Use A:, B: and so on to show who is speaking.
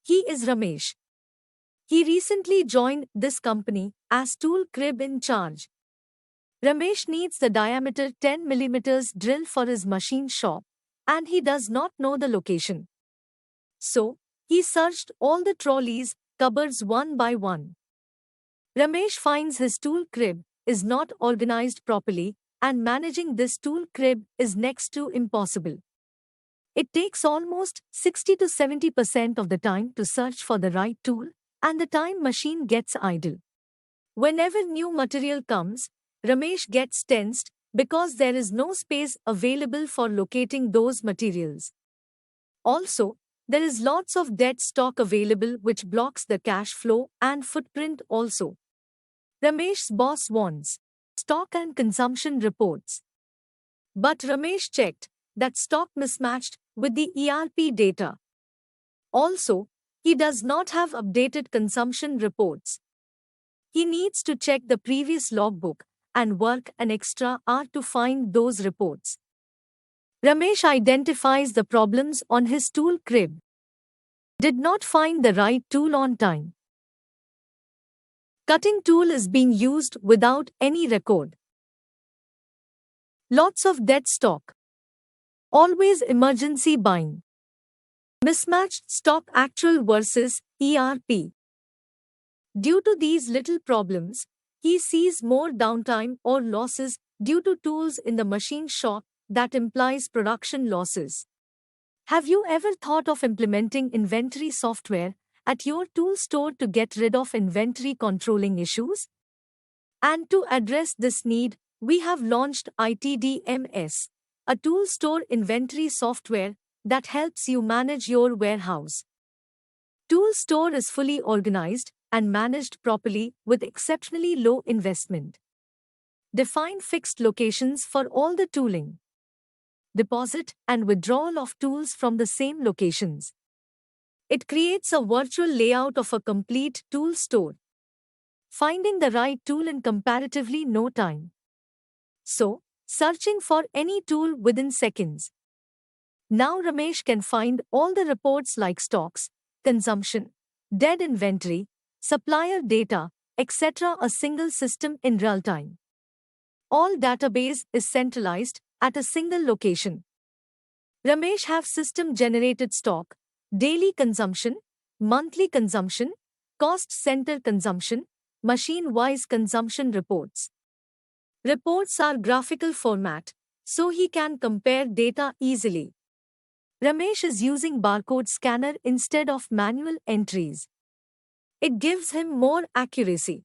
A: He is Ramesh. He recently joined this company as tool crib in charge. Ramesh needs the diameter 10 mm drill for his machine shop, and he does not know the location. So, he searched all the trolleys, cupboards one by one. Ramesh finds his tool crib is not organized properly, and managing this tool crib is next to impossible. It takes almost 60 to 70% of the time to search for the right tool, and the time machine gets idle. Whenever new material comes, Ramesh gets tensed because there is no space available for locating those materials. Also, there is lots of dead stock available which blocks the cash flow and footprint also. Ramesh's boss wants stock and consumption reports. But Ramesh checked that stock mismatched with the ERP data. Also, he does not have updated consumption reports. He needs to check the previous logbook and work an extra hour to find those reports. Ramesh identifies the problems on his tool crib. Did not find the right tool on time. Cutting tool is being used without any record. Lots of dead stock. Always emergency buying. Mismatched stock actual versus ERP. Due to these little problems, he sees more downtime or losses due to tools in the machine shop that implies production losses. Have you ever thought of implementing inventory software at your tool store to get rid of inventory controlling issues? And to address this need, we have launched ITDMS, a tool store inventory software that helps you manage your warehouse. Tool store is fully organized and managed properly with exceptionally low investment. Define fixed locations for all the tooling. Deposit and withdrawal of tools from the same locations. It creates a virtual layout of a complete tool store. Finding the right tool in comparatively no time. So, searching for any tool within seconds. Now Ramesh can find all the reports like stocks, consumption, dead inventory, supplier data, etc. a single system in real time. All database is centralized at a single location. Ramesh have system generated stock, daily consumption, monthly consumption, cost center consumption, machine-wise consumption reports. Reports are graphical format, so he can compare data easily. Ramesh is using barcode scanner instead of manual entries. It gives him more accuracy.